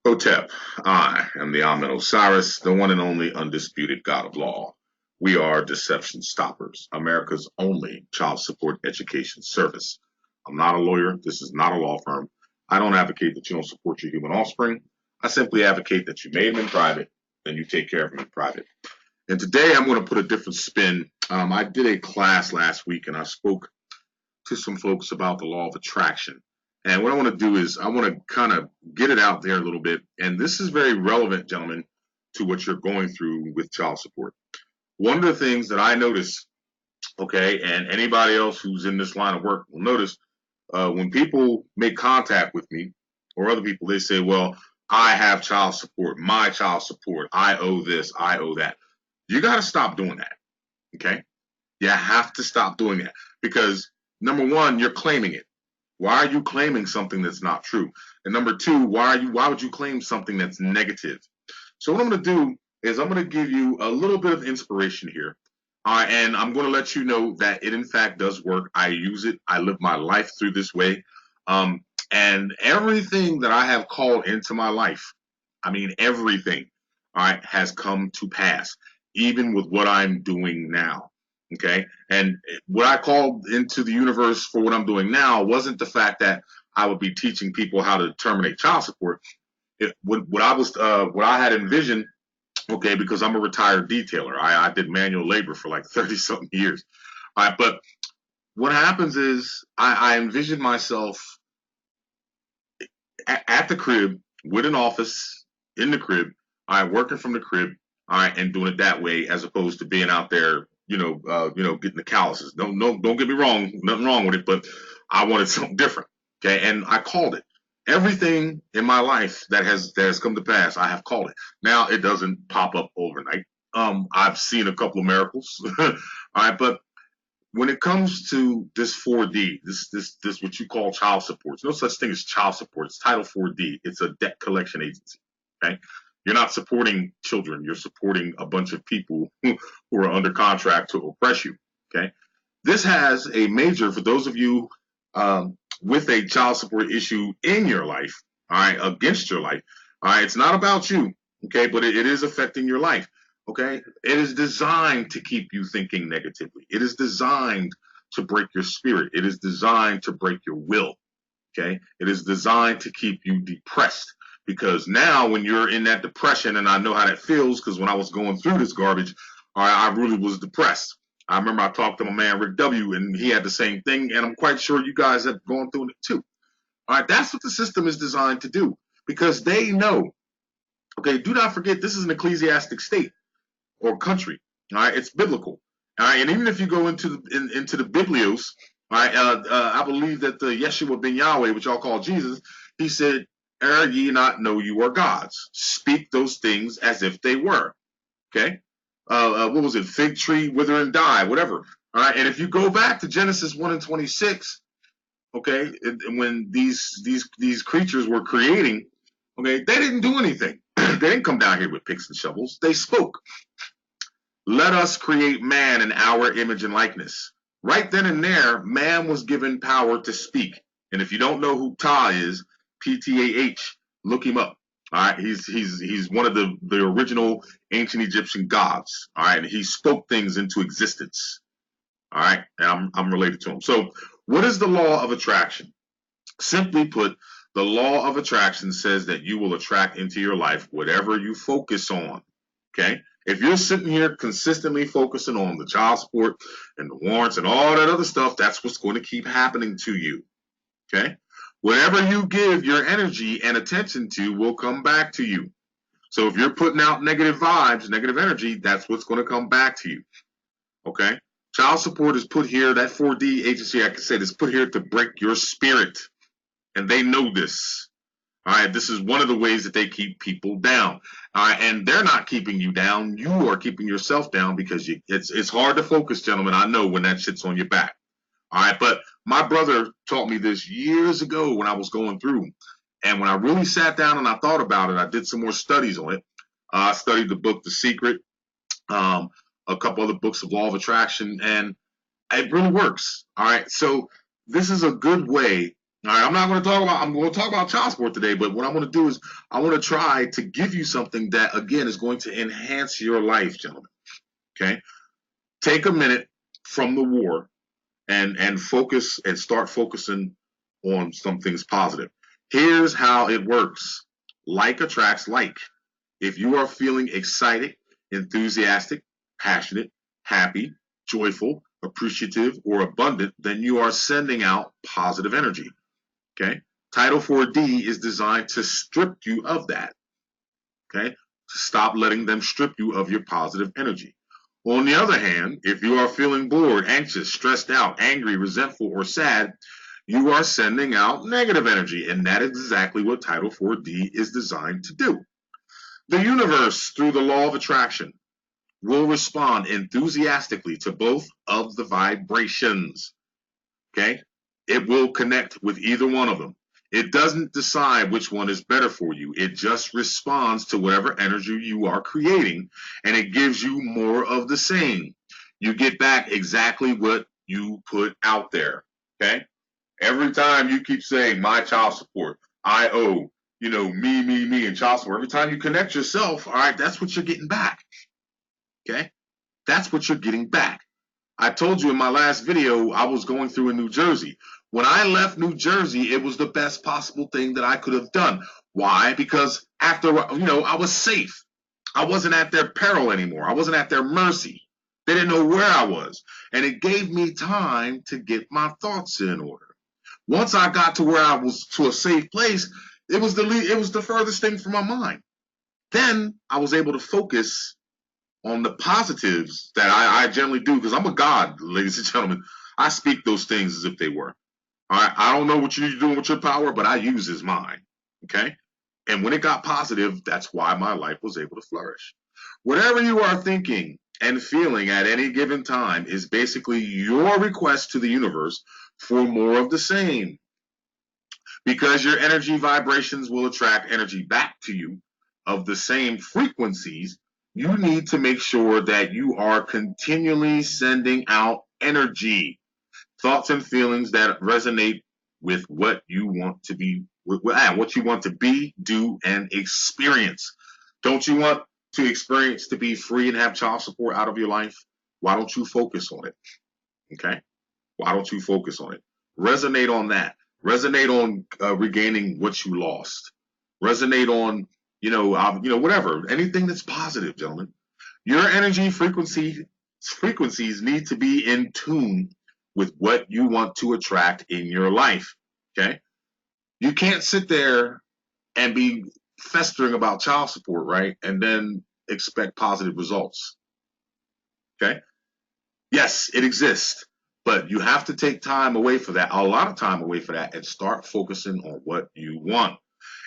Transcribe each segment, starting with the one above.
Hotep, I am the Amen Osiris, the one and only undisputed God of law. We are Deception Stoppers, America's only child support education service. I'm not a lawyer. This is not a law firm. I don't advocate that you don't support your human offspring. I simply advocate that you made them in private and you take care of them in private. And today I'm going to put a different spin. I did a class last week and I spoke to some folks about the law of attraction. And what I want to do is I want to kind of get it out there a little bit. And this is very relevant, gentlemen, to what you're going through with child support. One of the things that I notice, okay, and anybody else who's in this line of work will notice, when people make contact with me or other people, they say, well, I have child support, my child support, I owe this, I owe that. You got to stop doing that, okay? You have to stop doing that because number one, you're claiming it. Why are you claiming something that's not true? And number two, why would you claim something that's negative? So what I'm going to do is I'm going to give you a little bit of inspiration here. And I'm going to let you know that it in fact does work. I use it. I live my life through this way. And everything that I have called into my life, I mean, everything, all right, has come to pass, even with what I'm doing now. Okay. And what I called into the universe for what I'm doing now wasn't the fact that I would be teaching people how to terminate child support. What I had envisioned, okay, because I'm a retired detailer. I did manual labor for like 30 something years. All right. But what happens is I envision myself at the crib with an office in the crib, all right, working from the crib, all right, and doing it that way as opposed to being out there, getting the calluses. Don't get me wrong, nothing wrong with it, but I wanted something different. Okay, and I called it. Everything in my life that has come to pass, I have called it. Now it doesn't pop up overnight. I've seen a couple of miracles, all right, but when it comes to this 4D, this what you call child support, no such thing as child support. It's Title 4D. It's a debt collection agency. Okay, you're not supporting children. You're supporting a bunch of people who are under contract to oppress you. Okay, this has a major for those of you with a child support issue in your life. All right, against your life. All right, it's not about you. Okay, but it is affecting your life. Okay, it is designed to keep you thinking negatively. It is designed to break your spirit. It is designed to break your will. Okay, it is designed to keep you depressed because now when you're in that depression, and I know how that feels because when I was going through this garbage, I really was depressed. I remember I talked to my man Rick W. and he had the same thing, and I'm quite sure you guys have gone through it too. All right, that's what the system is designed to do because they know. Okay, do not forget this is an ecclesiastic state or country. All right, it's biblical. All right, and even if you go into the Biblios, all right, I believe that the Yeshua ben Yahweh, which y'all call Jesus, he said, "Err ye not know you are gods? Speak those things as if they were." Okay, what was it? Fig tree, wither and die, whatever. All right, and if you go back to Genesis 1:26, okay, and when these creatures were creating, okay, they didn't do anything. They didn't come down here with picks and shovels. They spoke. Let us create man in our image and likeness. Right then and there, man was given power to speak. And if you don't know who Ptah is, Ptah, look him up. All right, he's one of the original ancient Egyptian gods. All right, and he spoke things into existence. All right, and I'm related to him. So, what is the law of attraction? Simply put, the law of attraction says that you will attract into your life whatever you focus on. Okay? If you're sitting here consistently focusing on the child support and the warrants and all that other stuff, that's what's going to keep happening to you. Okay? Whatever you give your energy and attention to will come back to you. So if you're putting out negative vibes, negative energy, that's what's going to come back to you. Okay? Child support is put here, that 4D agency, I can say, is put here to break your spirit. And they know this. All right, this is one of the ways that they keep people down. All right, and they're not keeping you down. You are keeping yourself down because it's hard to focus, gentlemen. I know when that shit's on your back. All right, but my brother taught me this years ago when I was going through. And when I really sat down and I thought about it, I did some more studies on it. I studied the book The Secret, a couple other books of Law of Attraction, and it really works. All right, so this is a good way All right, I'm going to talk about child support today, but what I want to do is I want to try to give you something that, again, is going to enhance your life, gentlemen. Okay? Take a minute from the war and focus and start focusing on some things positive. Here's how it works. Like attracts like. If you are feeling excited, enthusiastic, passionate, happy, joyful, appreciative, or abundant, then you are sending out positive energy. Okay? Title 4D is designed to strip you of that. Okay? Stop letting them strip you of your positive energy. On the other hand, if you are feeling bored, anxious, stressed out, angry, resentful, or sad, you are sending out negative energy, and that is exactly what Title 4D is designed to do. The universe, through the law of attraction, will respond enthusiastically to both of the vibrations. Okay? It will connect with either one of them. It doesn't decide which one is better for you. It just responds to whatever energy you are creating, and it gives you more of the same. You get back exactly what you put out there. Okay? Every time you keep saying my child support, I owe, me, and child support, every time you connect yourself, all right, that's what you're getting back. Okay? That's what you're getting back. I told you in my last video, I was going through in New Jersey. When I left New Jersey, it was the best possible thing that I could have done. Why? Because after, I was safe. I wasn't at their peril anymore. I wasn't at their mercy. They didn't know where I was. And it gave me time to get my thoughts in order. Once I got to where I was to a safe place, it was the furthest thing from my mind. Then I was able to focus on the positives that I generally do, because I'm a god, ladies and gentlemen. I speak those things as if they were. All right, I don't know what you're doing with your power, but I use is mine. Okay, and when it got positive, that's why my life was able to flourish. Whatever you are thinking and feeling at any given time is basically your request to the universe for more of the same. Because your energy vibrations will attract energy back to you of the same frequencies, you need to make sure that you are continually sending out energy, thoughts and feelings that resonate with what you want to be, what you want to be, do, and experience. Don't you want to experience to be free and have child support out of your life? Why don't you focus on it? Okay? Why don't you focus on it? Resonate on that. Resonate on regaining what you lost. Resonate on, whatever, anything that's positive, gentlemen. Your energy frequencies need to be in tune with what you want to attract in your life. Okay, you can't sit there and be festering about child support, right, and then expect positive results. Okay, yes, it exists, but you have to take time away for that, a lot of time away for that, and start focusing on what you want.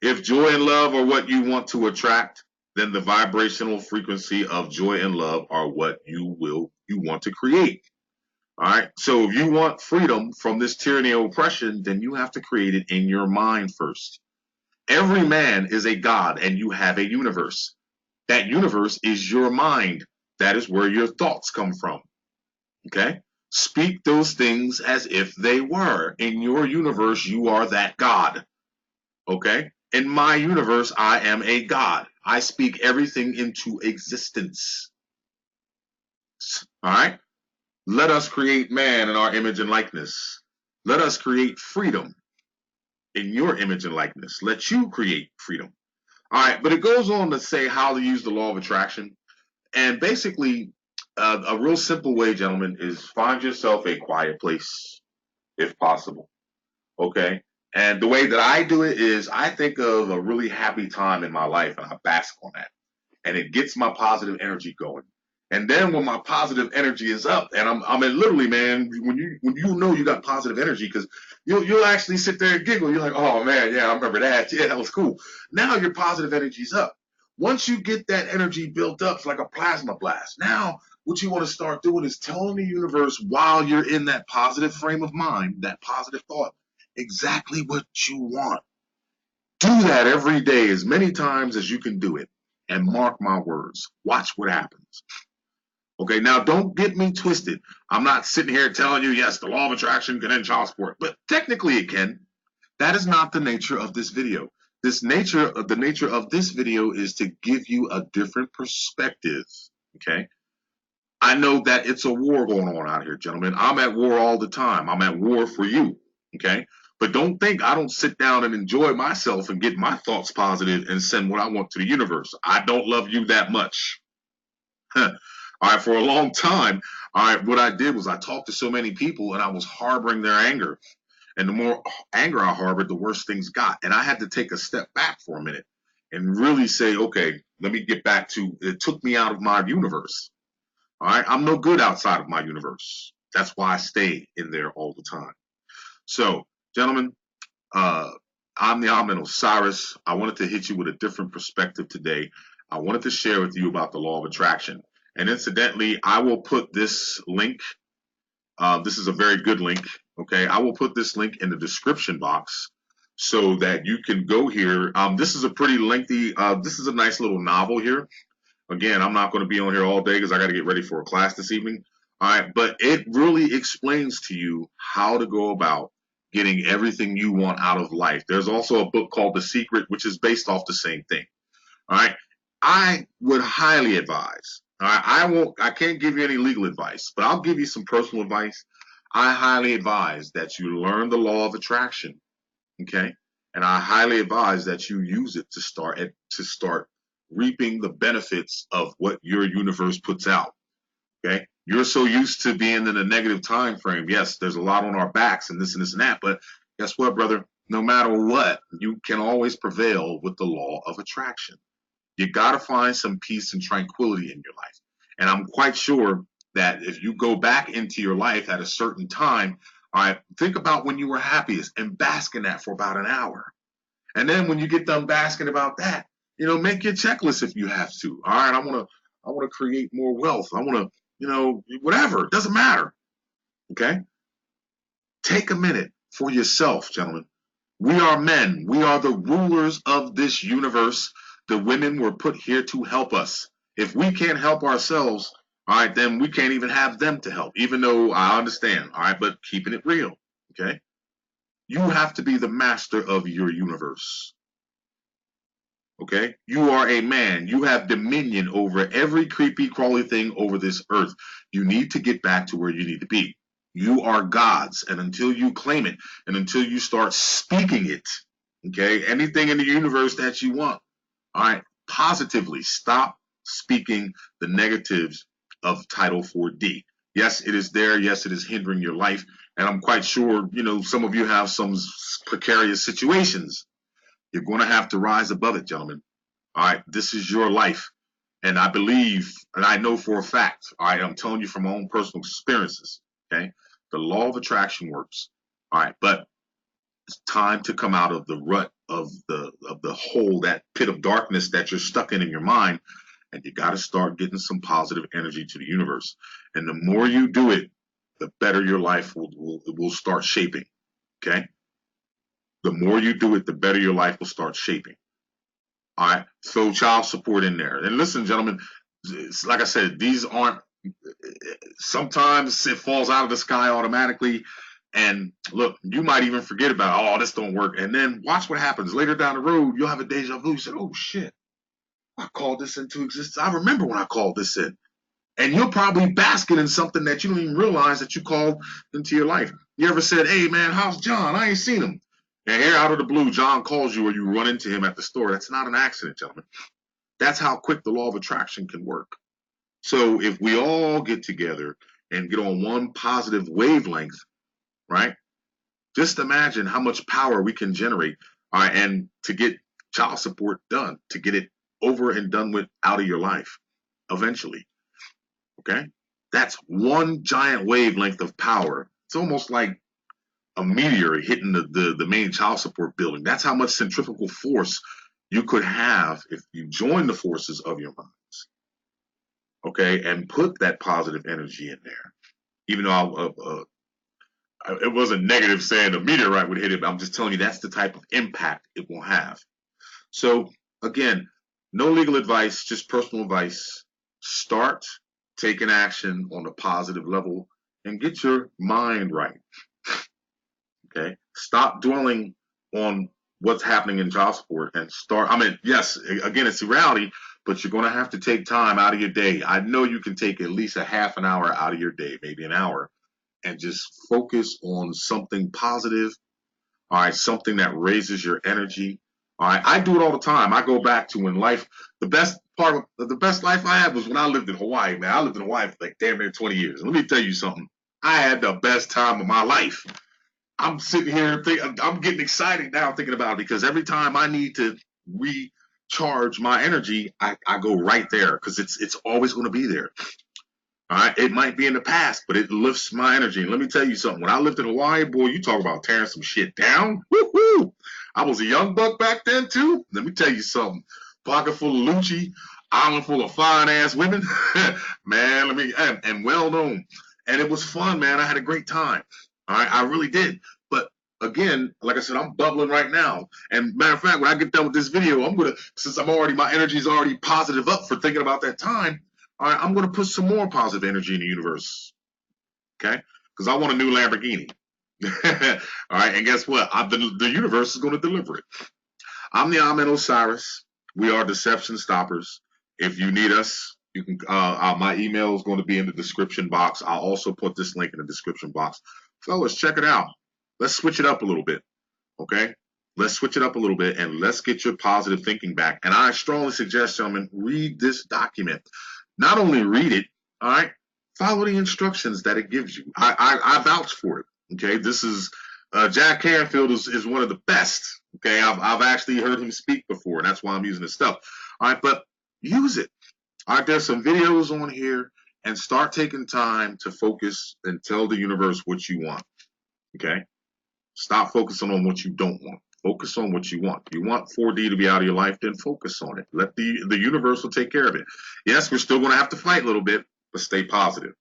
If joy and love are what you want to attract, then the vibrational frequency of joy and love are what you want to create. All right. So if you want freedom from this tyranny of oppression, then you have to create it in your mind first. Every man is a god, and you have a universe. That universe is your mind. That is where your thoughts come from. Okay? Speak those things as if they were. In your universe, you are that God. Okay? In my universe, I am a God. I speak everything into existence. All right? Let us create man in our image and likeness. Let us create freedom in your image and likeness. Let you create freedom. All right, but it goes on to say how to use the law of attraction. And basically, a real simple way, gentlemen, is find yourself a quiet place if possible. Okay? And the way that I do it is I think of a really happy time in my life and I bask on that. And it gets my positive energy going. And then when my positive energy is up, and I mean literally, man, when you know you got positive energy, because you'll actually sit there and giggle. You're like, oh man, yeah, I remember that. Yeah, that was cool. Now your positive energy's up. Once you get that energy built up, it's like a plasma blast. Now what you want to start doing is telling the universe while you're in that positive frame of mind, that positive thought, exactly what you want. Do that every day as many times as you can do it. And mark my words, watch what happens. Okay, now don't get me twisted. I'm not sitting here telling you, yes, the law of attraction can end child support, but technically it can. That is not the nature of this video. The nature of this video is to give you a different perspective. Okay. I know that it's a war going on out here, gentlemen. I'm at war all the time. I'm at war for you. Okay. But don't think I don't sit down and enjoy myself and get my thoughts positive and send what I want to the universe. I don't love you that much. All right. For a long time, all right, what I did was I talked to so many people and I was harboring their anger. And the more anger I harbored, the worse things got. And I had to take a step back for a minute and really say, okay, let me get back to it. Took me out of my universe. All right. I'm no good outside of my universe. That's why I stay in there all the time. So, gentlemen, uh, I'm the Alman Osiris. I wanted to hit you with a different perspective today. I wanted to share with you about the law of attraction. And incidentally, I will put this link. This is a very good link. Okay, I will put this link in the description box so that you can go here. This is a pretty lengthy. This is a nice little novel here. Again, I'm not going to be on here all day because I got to get ready for a class this evening. All right, but it really explains to you how to go about getting everything you want out of life. There's also a book called The Secret, which is based off the same thing. All right, I would highly advise. All right, I can't give you any legal advice, but I'll give you some personal advice. I highly advise that you learn the law of attraction. Okay, and I highly advise that you use it to start reaping the benefits of what your universe puts out. Okay, you're so used to being in a negative time frame. Yes, there's a lot on our backs and this and this and that, but guess what, brother? No matter what, you can always prevail with the law of attraction. You got to find some peace and tranquility in your life. And I'm quite sure that if you go back into your life at a certain time, all right, think about when you were happiest and bask in that for about an hour. And then when you get done basking about that, make your checklist if you have to. All right, I want to create more wealth. I want to, whatever. It doesn't matter. Okay? Take a minute for yourself, gentlemen. We are men. We are the rulers of this universe. The women were put here to help us. If we can't help ourselves, all right, then we can't even have them to help, even though I understand, all right, but keeping it real, okay? You have to be the master of your universe, okay? You are a man. You have dominion over every creepy, crawly thing over this earth. You need to get back to where you need to be. You are God's, and until you claim it, and until you start speaking it, okay, anything in the universe that you want, all right, positively stop speaking the negatives of Title 4D. Yes, it is there. Yes, it is hindering your life, and I'm quite sure, some of you have some precarious situations. You're going to have to rise above it, gentlemen. All right, this is your life, and I believe, and I know for a fact, all right, I'm telling you from my own personal experiences, okay, the law of attraction works. All right, but it's time to come out of the rut of the hole, that pit of darkness that you're stuck in your mind, and you got to start getting some positive energy to the universe. And the more you do it, the better your life will start shaping. Okay, the more you do it, the better your life will start shaping. All right, throw child support in there. And listen, gentlemen, like I said, these aren't. Sometimes it falls out of the sky automatically. And look, you might even forget about, oh, this don't work. And then watch what happens later down the road. You'll have a deja vu. You say, oh shit, I called this into existence. I remember when I called this in. And you're probably basking in something that you don't even realize that you called into your life. You ever said, hey man, how's John? I ain't seen him. And here out of the blue, John calls you or you run into him at the store. That's not an accident, gentlemen. That's how quick the law of attraction can work. So if we all get together and get on one positive wavelength, right? Just imagine how much power we can generate, and to get child support done, to get it over and done with out of your life eventually. Okay? That's one giant wavelength of power. It's almost like a meteor hitting the main child support building. That's how much centrifugal force you could have if you join the forces of your minds. Okay? And put that positive energy in there. Even though it wasn't negative saying a meteorite would hit it, but I'm just telling you that's the type of impact it will have. So again, no legal advice, just personal advice. Start taking action on a positive level and get your mind right. Okay? Stop dwelling on what's happening in child support and start. I mean, yes, again, it's a reality, but you're going to have to take time out of your day. I know you can take at least a half an hour out of your day, maybe an hour, and just focus on something positive. All right, something that raises your energy. All right, I do it all the time. I go back to when life, the best part of the best life I had was when I lived in Hawaii, man. I lived in Hawaii for like damn near 20 years. Let me tell you something. I had the best time of my life. I'm sitting here, I'm getting excited now thinking about it because every time I need to recharge my energy, I go right there because it's always going to be there. All right, it might be in the past, but it lifts my energy. And let me tell you something. When I lived in Hawaii, boy, you talk about tearing some shit down. Woo-hoo! I was a young buck back then too. Let me tell you something. Pocket full of Lucci, island full of fine ass women, man. And well known. And it was fun, man. I had a great time. All right, I really did. But again, like I said, I'm bubbling right now. And matter of fact, when I get done with this video, since my energy is already positive up for thinking about that time. All right, I'm going to put some more positive energy in the universe, okay? Because I want a new Lamborghini. All right, and guess what? The universe is going to deliver it. I'm the Amen Osiris. We are Deception Stoppers. If you need us, you can. My email is going to be in the description box. I'll also put this link in the description box. Fellas, check it out. Let's switch it up a little bit, okay? Let's switch it up a little bit and let's get your positive thinking back. And I strongly suggest, gentlemen, read this document. Not only read it, all right, follow the instructions that it gives you. I vouch for it. Okay, this is Jack Canfield is one of the best. Okay, I've actually heard him speak before, and that's why I'm using his stuff. All right, but use it. All right, there's some videos on here, and start taking time to focus and tell the universe what you want. Okay, stop focusing on what you don't want. Focus on what you want. You want 4D to be out of your life, then focus on it. Let the universe will take care of it. Yes, we're still going to have to fight a little bit, but stay positive.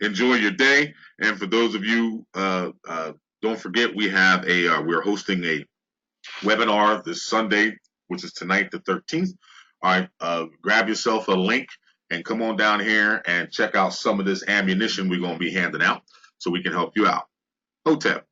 Enjoy your day. And for those of you, don't forget we're hosting a webinar this Sunday, which is tonight, the 13th. All right, grab yourself a link and come on down here and check out some of this ammunition we're going to be handing out so we can help you out. Hotep.